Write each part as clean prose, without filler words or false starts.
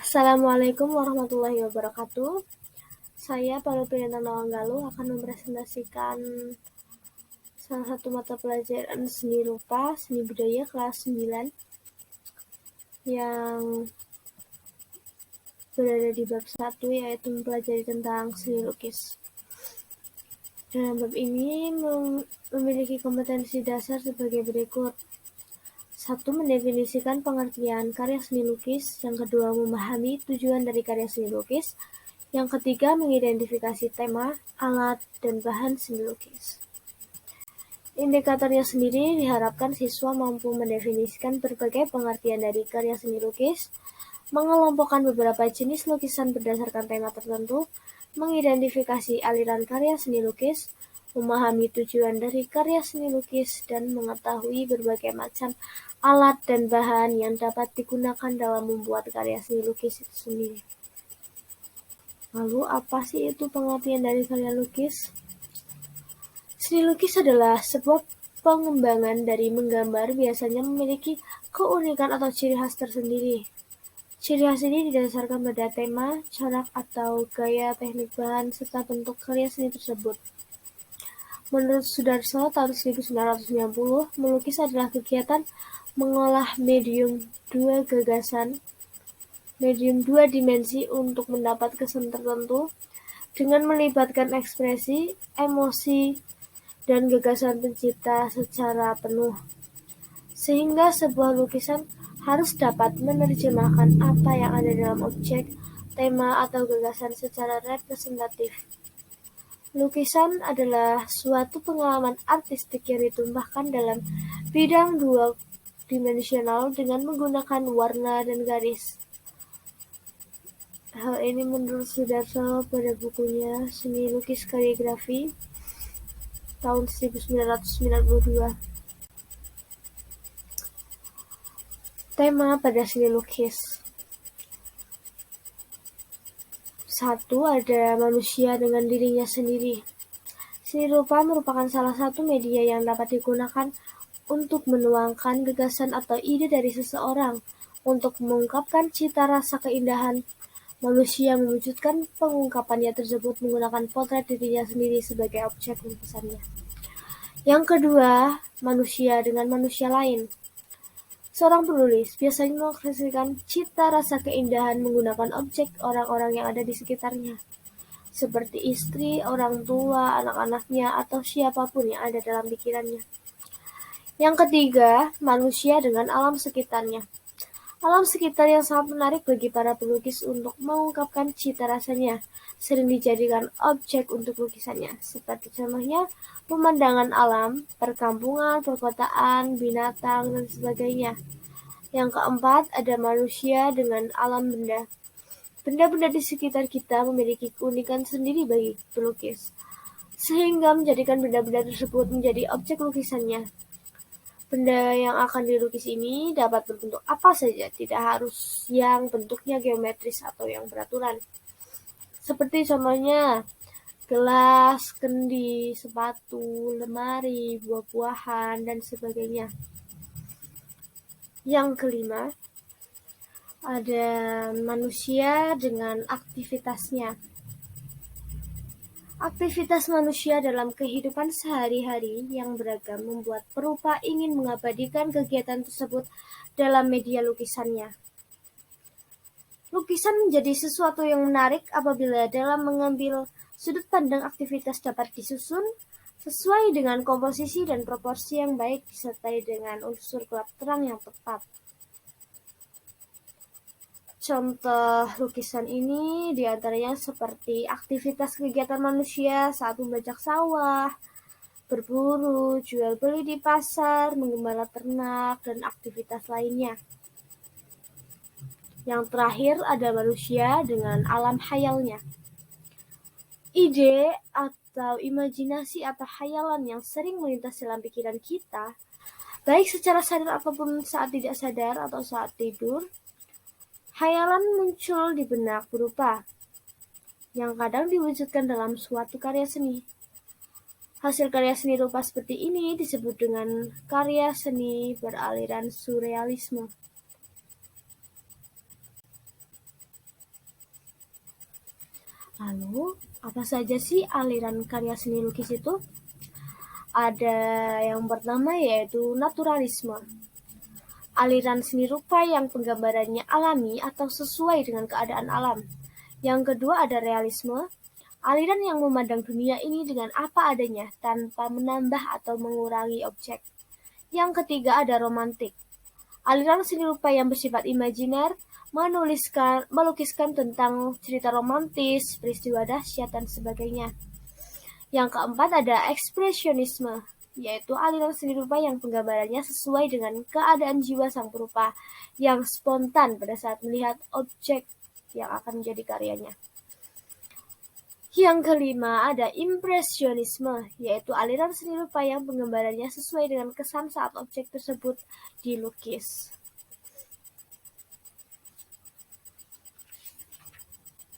Assalamualaikum warahmatullahi wabarakatuh. Saya Palupinata Nawanggaluh akan mempresentasikan salah satu mata pelajaran seni rupa, seni budaya kelas 9 yang berada di bab 1, yaitu mempelajari tentang seni lukis. Dalam bab ini memiliki kompetensi dasar sebagai berikut. 1. Mendefinisikan pengertian karya seni lukis. Yang kedua, memahami tujuan dari karya seni lukis. Yang ketiga, mengidentifikasi tema, alat, dan bahan seni lukis. Indikatornya sendiri diharapkan siswa mampu mendefinisikan berbagai pengertian dari karya seni lukis, mengelompokkan beberapa jenis lukisan berdasarkan tema tertentu, mengidentifikasi aliran karya seni lukis, memahami tujuan dari karya seni lukis, dan mengetahui berbagai macam alat dan bahan yang dapat digunakan dalam membuat karya seni lukis itu sendiri. Lalu, apa sih itu pengertian dari karya lukis? Seni lukis adalah sebuah pengembangan dari menggambar, biasanya memiliki keunikan atau ciri khas tersendiri. Ciri khas ini didasarkan pada tema, corak, atau gaya teknik bahan, serta bentuk karya seni tersebut. Menurut Sudarso tahun 1990, melukis adalah kegiatan mengolah medium dua dimensi untuk mendapat kesan tertentu dengan melibatkan ekspresi, emosi, dan gagasan pencipta secara penuh. Sehingga sebuah lukisan harus dapat menerjemahkan apa yang ada dalam objek, tema, atau gagasan secara representatif. Lukisan adalah suatu pengalaman artistik yang ditumpahkan dalam bidang dua dimensional dengan menggunakan warna dan garis. Hal ini menurut Sudarso pada bukunya Seni Lukis Kaligrafi tahun 1992. Tema pada seni lukis. 1. Ada manusia dengan dirinya sendiri. Seni rupa merupakan salah satu media yang dapat digunakan untuk menuangkan gagasan atau ide dari seseorang untuk mengungkapkan cita rasa keindahan. Manusia mewujudkan pengungkapannya tersebut menggunakan potret dirinya sendiri sebagai objek lukisannya. Yang kedua, manusia dengan manusia lain. Seorang penulis biasanya mengekspresikan cita rasa keindahan menggunakan objek orang-orang yang ada di sekitarnya, seperti istri, orang tua, anak-anaknya, atau siapapun yang ada dalam pikirannya. Yang ketiga, manusia dengan alam sekitarnya. Alam sekitar yang sangat menarik bagi para pelukis untuk mengungkapkan cita rasanya, sering dijadikan objek untuk lukisannya, seperti contohnya pemandangan alam, perkampungan, perkotaan, binatang, dan sebagainya. Yang keempat, ada manusia dengan alam benda. Benda-benda di sekitar kita memiliki keunikan sendiri bagi pelukis, sehingga menjadikan benda-benda tersebut menjadi objek lukisannya. Benda yang akan dilukis ini dapat berbentuk apa saja, tidak harus yang bentuknya geometris atau yang beraturan. Seperti contohnya gelas, kendi, sepatu, lemari, buah-buahan, dan sebagainya. Yang kelima, ada manusia dengan aktivitasnya. Aktivitas manusia dalam kehidupan sehari-hari yang beragam membuat perupa ingin mengabadikan kegiatan tersebut dalam media lukisannya. Lukisan menjadi sesuatu yang menarik apabila dalam mengambil sudut pandang aktivitas dapat disusun sesuai dengan komposisi dan proporsi yang baik disertai dengan unsur gelap terang yang tepat. Contoh lukisan ini diantaranya seperti aktivitas kegiatan manusia saat membajak sawah, berburu, jual beli di pasar, menggembala ternak, dan aktivitas lainnya. Yang terakhir ada manusia dengan alam khayalnya. Ide atau imajinasi atau khayalan yang sering melintas dalam pikiran kita, baik secara sadar ataupun saat tidak sadar atau saat tidur. Khayalan muncul di benak berupa yang kadang diwujudkan dalam suatu karya seni. Hasil karya seni rupa seperti ini disebut dengan karya seni beraliran surrealisme. Lalu, apa saja sih aliran karya seni lukis itu? Ada yang pertama yaitu naturalisme. Aliran seni rupa yang penggambarannya alami atau sesuai dengan keadaan alam. Yang kedua ada realisme, aliran yang memandang dunia ini dengan apa adanya tanpa menambah atau mengurangi objek. Yang ketiga ada romantik, aliran seni rupa yang bersifat imajiner, melukiskan tentang cerita romantis, peristiwa dahsyat, dan sebagainya. Yang keempat ada ekspresionisme, yaitu aliran seni rupa yang penggambarannya sesuai dengan keadaan jiwa sang perupa yang spontan pada saat melihat objek yang akan menjadi karyanya. Yang kelima ada impresionisme, yaitu aliran seni rupa yang penggambarannya sesuai dengan kesan saat objek tersebut dilukis.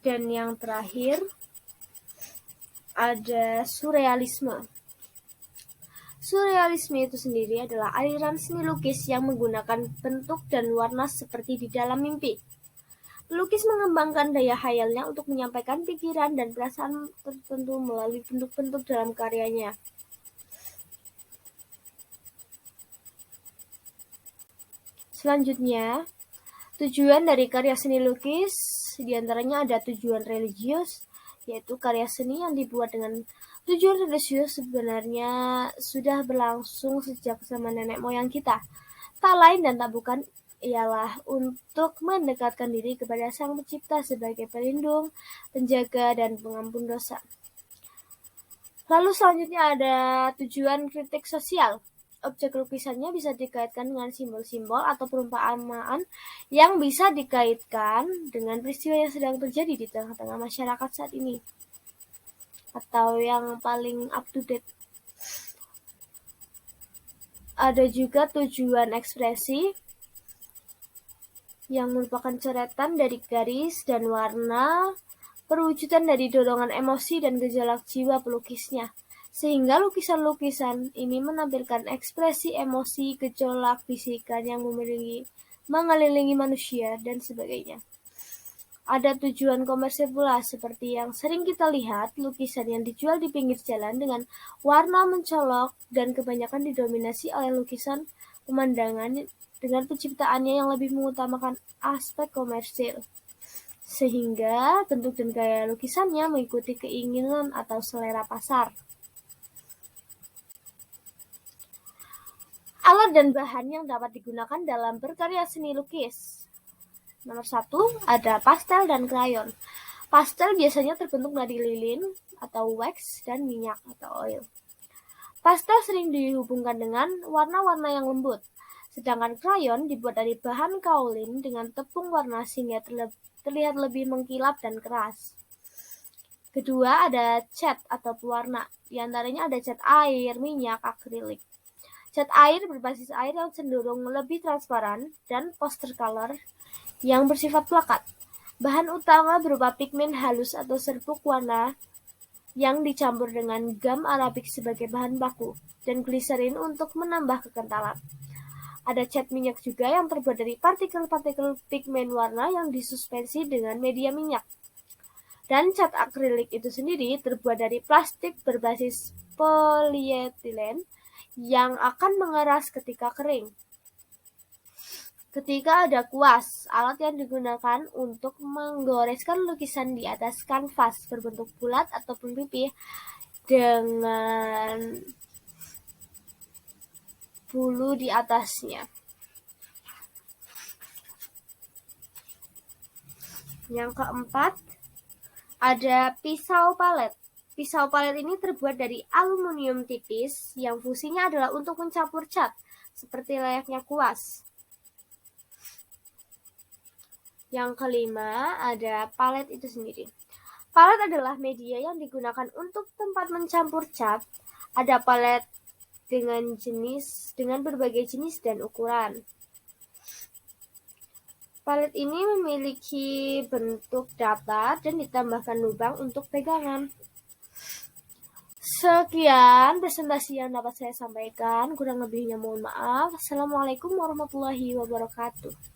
Dan yang terakhir ada surrealisme. Surrealisme itu sendiri adalah aliran seni lukis yang menggunakan bentuk dan warna seperti di dalam mimpi. Pelukis mengembangkan daya khayalnya untuk menyampaikan pikiran dan perasaan tertentu melalui bentuk-bentuk dalam karyanya. Selanjutnya, tujuan dari karya seni lukis diantaranya ada tujuan religius, yaitu karya seni yang dibuat dengan tujuan religius sebenarnya sudah berlangsung sejak zaman nenek moyang kita. Tak lain dan tak bukan ialah untuk mendekatkan diri kepada Sang Pencipta sebagai pelindung, penjaga, dan pengampun dosa. Lalu selanjutnya ada tujuan kritik sosial. Objek lukisannya bisa dikaitkan dengan simbol-simbol atau perumpamaan yang bisa dikaitkan dengan peristiwa yang sedang terjadi di tengah-tengah masyarakat saat ini, atau yang paling up to date. Ada juga tujuan ekspresi, yang merupakan coretan dari garis dan warna, perwujudan dari dorongan emosi dan gejolak jiwa pelukisnya, sehingga lukisan-lukisan ini menampilkan ekspresi emosi, gejolak, bisikan yang mengelilingi manusia, dan sebagainya. Ada tujuan komersil pula, seperti yang sering kita lihat, lukisan yang dijual di pinggir jalan dengan warna mencolok dan kebanyakan didominasi oleh lukisan pemandangan dengan penciptaannya yang lebih mengutamakan aspek komersil, sehingga bentuk dan gaya lukisannya mengikuti keinginan atau selera pasar. Alat dan bahan yang dapat digunakan dalam berkarya seni lukis. Nomor 1 ada pastel dan krayon. Pastel biasanya terbentuk dari lilin atau wax dan minyak atau oil. Pastel sering dihubungkan dengan warna-warna yang lembut, sedangkan krayon dibuat dari bahan kaolin dengan tepung warna sehingga terlihat lebih mengkilap dan keras. Kedua ada cat atau pewarna, di antaranya ada cat air, minyak, akrilik. Cat air berbasis air yang cenderung lebih transparan dan poster color yang bersifat plakat. Bahan utama berupa pigmen halus atau serbuk warna yang dicampur dengan gam arabik sebagai bahan baku dan gliserin untuk menambah kekentalan. Ada cat minyak juga yang terbuat dari partikel-partikel pigmen warna yang disuspensi dengan media minyak. Dan cat akrilik itu sendiri terbuat dari plastik berbasis polietilen yang akan mengeras ketika kering. Ketika ada kuas, alat yang digunakan untuk menggoreskan lukisan di atas kanvas berbentuk bulat ataupun pipih dengan bulu di atasnya. Yang keempat, ada pisau palet. Pisau palet ini terbuat dari aluminium tipis yang fungsinya adalah untuk mencampur cat, seperti layaknya kuas. Yang kelima, ada palet itu sendiri. Palet adalah media yang digunakan untuk tempat mencampur cat. Ada palet dengan berbagai jenis dan ukuran. Palet ini memiliki bentuk datar dan ditambahkan lubang untuk pegangan. Sekian presentasi yang dapat saya sampaikan, kurang lebihnya mohon maaf. Assalamualaikum warahmatullahi wabarakatuh.